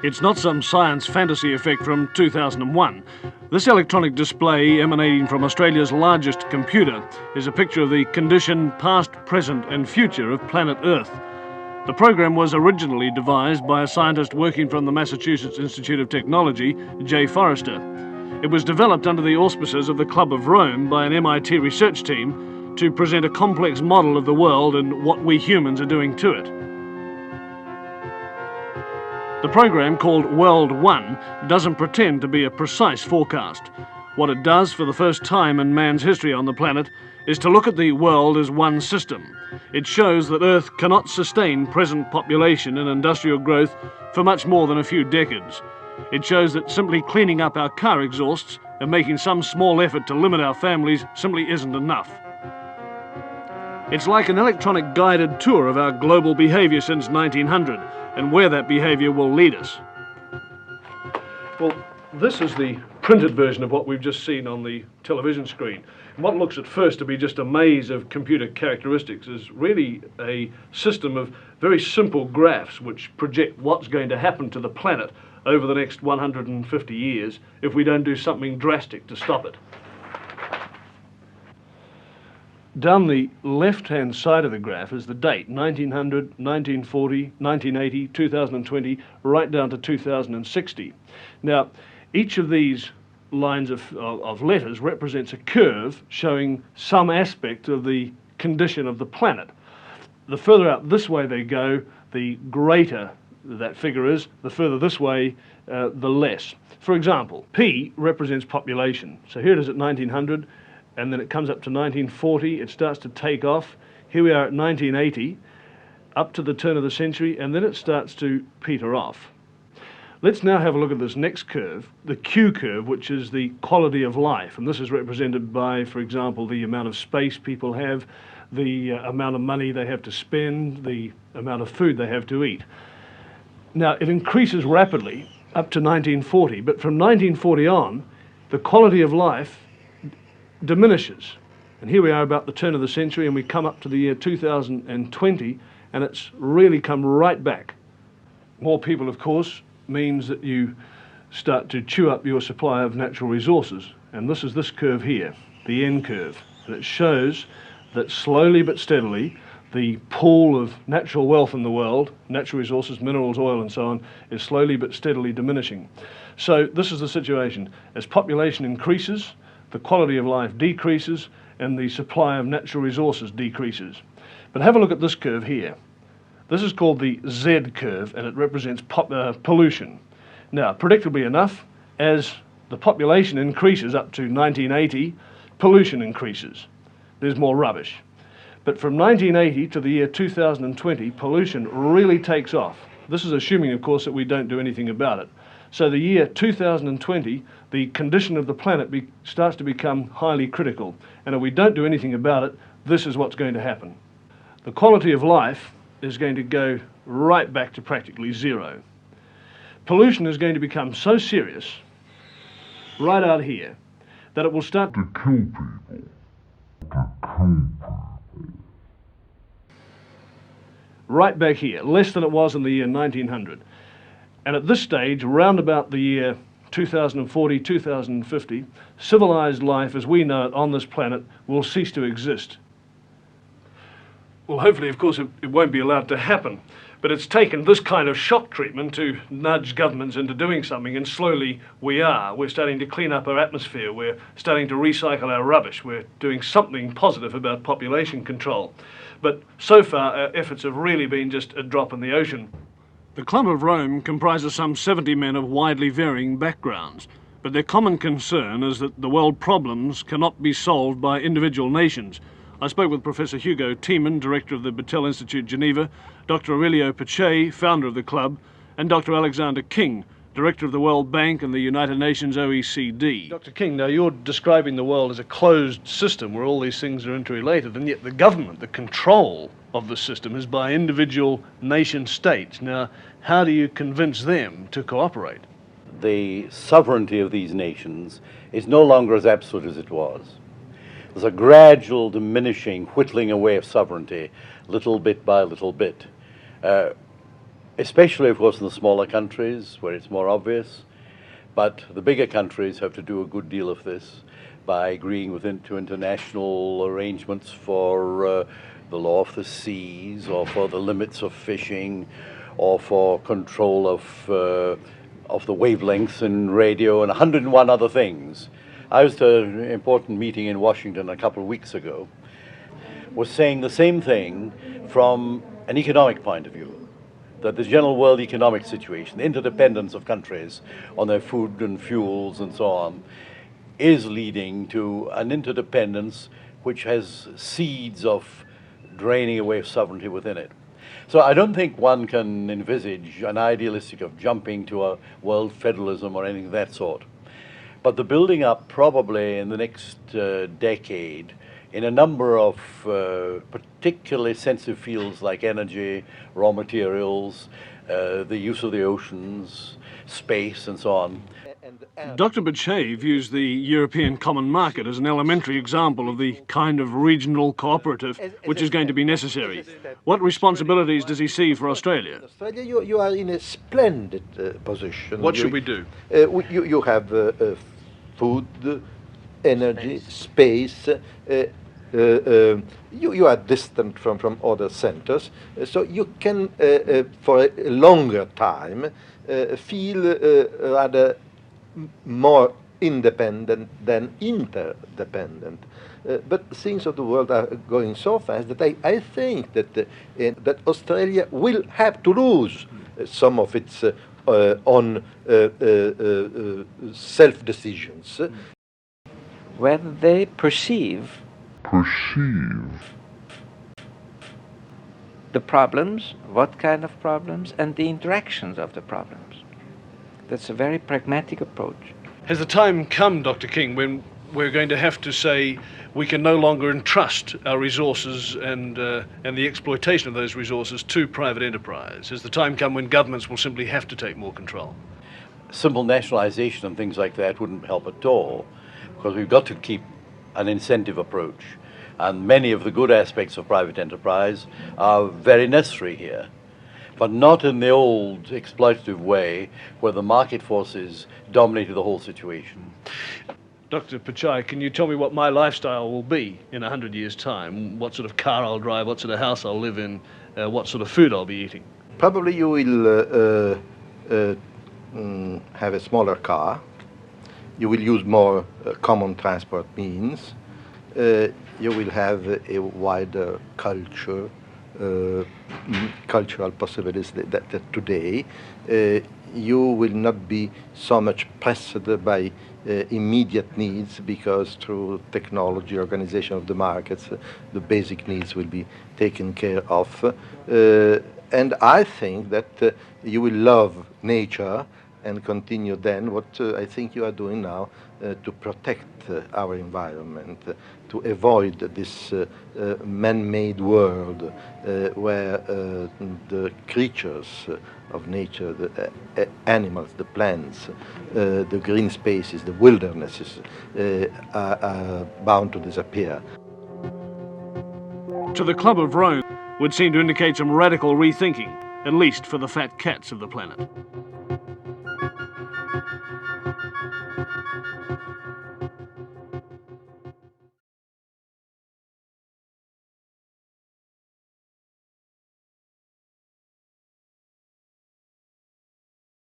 It's not some science fantasy effect from 2001. This electronic display emanating from Australia's largest computer is a picture of the condition, past, present and future of planet Earth. The program was originally devised by a scientist working from the Massachusetts Institute of Technology, Jay Forrester. It was developed under the auspices of the Clube de Roma by an MIT research team to present a complex model of the world and what we humans are doing to it. The program, called World 1, doesn't pretend to be a precise forecast. What it does for the first time in man's history on the planet is to look at the world as one system. It shows that Earth cannot sustain present population and industrial growth for much more than a few decades. It shows that simply cleaning up our car exhausts and making some small effort to limit our families simply isn't enough. It's like an electronic guided tour of our global behaviour since 1900 and where that behaviour will lead us. Well, this is the printed version of what we've just seen on the television screen. And what looks at first to be just a maze of computer characteristics is really a system of very simple graphs which project what's going to happen to the planet over the next 150 years if we don't do something drastic to stop it. Down the left-hand side of the graph is the date, 1900, 1940, 1980, 2020, right down to 2060. Now, each of these lines of letters represents a curve showing some aspect of the condition of the planet. The further out this way they go, the greater that figure is, the further this way, the less. For example, P represents population. So here it is at 1900, and then it comes up to 1940, it starts to take off. Here we are at 1980, up to the turn of the century, and then it starts to peter off. Let's now have a look at this next curve, the Q curve, which is the quality of life. And this is represented by, for example, the amount of space people have, the amount of money they have to spend, the amount of food they have to eat. Now, it increases rapidly up to 1940, but from 1940 on, the quality of life diminishes. And here we are about the turn of the century, and we come up to the year 2020, and it's really come right back. More people, of course, means that you start to chew up your supply of natural resources. And this is this curve here, the N curve. And it shows that slowly but steadily, the pool of natural wealth in the world, natural resources, minerals, oil, and so on, is slowly but steadily diminishing. So this is the situation. As population increases, the quality of life decreases, and the supply of natural resources decreases. But have a look at this curve here. This is called the Z curve, and it represents pollution. Now, predictably enough, as the population increases up to 1980, pollution increases. There's more rubbish. But from 1980 to the year 2020, pollution really takes off. This is assuming, of course, that we don't do anything about it. So the year 2020, the condition of the planet starts to become highly critical. And if we don't do anything about it, this is what's going to happen. The quality of life is going to go right back to practically zero. Pollution is going to become so serious, right out here, that it will start to kill people. Right back here, less than it was in the year 1900. And at this stage, round about the year 2040, 2050, civilized life as we know it on this planet will cease to exist. Well, hopefully, of course, it won't be allowed to happen. But it's taken this kind of shock treatment to nudge governments into doing something, and slowly we are. We're starting to clean up our atmosphere. We're starting to recycle our rubbish. We're doing something positive about population control. But so far, our efforts have really been just a drop in the ocean. The Clube de Roma comprises some 70 men of widely varying backgrounds, but their common concern is that the world problems cannot be solved by individual nations. I spoke with Professor Hugo Tiemann, Director of the Battelle Institute, Geneva, Dr. Aurelio Pache, founder of the club, and Dr. Alexander King, Director of the World Bank and the United Nations OECD. Dr. King, now you're describing the world as a closed system where all these things are interrelated, and yet the government, the control of the system is by individual nation states. Now, how do you convince them to cooperate? The sovereignty of these nations is no longer as absolute as it was. There's a gradual diminishing, whittling away of sovereignty, little bit by little bit. especially, of course, in the smaller countries where it's more obvious. But the bigger countries have to do a good deal of this by agreeing to international arrangements for the law of the seas, or for the limits of fishing, or for control of the wavelengths in radio, and 101 other things. I was at an important meeting in Washington a couple of weeks ago, was saying the same thing from an economic point of view, that the general world economic situation, the interdependence of countries on their food and fuels and so on, is leading to an interdependence which has seeds of draining away sovereignty within it. So I don't think one can envisage an idealistic of jumping to a world federalism or anything of that sort. But the building up probably in the next decade in a number of particularly sensitive fields like energy, raw materials, the use of the oceans, space and so on. Dr. Bachet views the European common market as an elementary example of the kind of regional cooperative which is going to be necessary. What responsibilities does he see for Australia? Australia, you are in a splendid position. What should we do? You have food, energy, space. You are distant from other centers, so you can, for a longer time, feel rather more independent than interdependent. But things of the world are going so fast that I think that that Australia will have to lose some of its own self-decisions. Whether they perceive the problems, what kind of problems, and the interactions of the problems. That's a very pragmatic approach. Has the time come, Dr. King, when we're going to have to say we can no longer entrust our resources and the exploitation of those resources to private enterprise? Has the time come when governments will simply have to take more control? Simple nationalization and things like that wouldn't help at all, because we've got to keep an incentive approach. And many of the good aspects of private enterprise are very necessary here, but not in the old exploitative way where the market forces dominated the whole situation. Dr. Pichai, can you tell me what my lifestyle will be in 100 years' time? What sort of car I'll drive, what sort of house I'll live in, what sort of food I'll be eating? Probably you will have a smaller car. You will use more common transport means. You will have a wider cultural possibilities that today. You will not be so much pressed by immediate needs, because through technology, organization of the markets, the basic needs will be taken care of. And I think that you will love nature and continue then what I think you are doing now to protect our environment, to avoid this man-made world where the creatures of nature, the animals, the plants, the green spaces, the wildernesses are bound to disappear. To the Club of Rome would seem to indicate some radical rethinking, at least for the fat cats of the planet.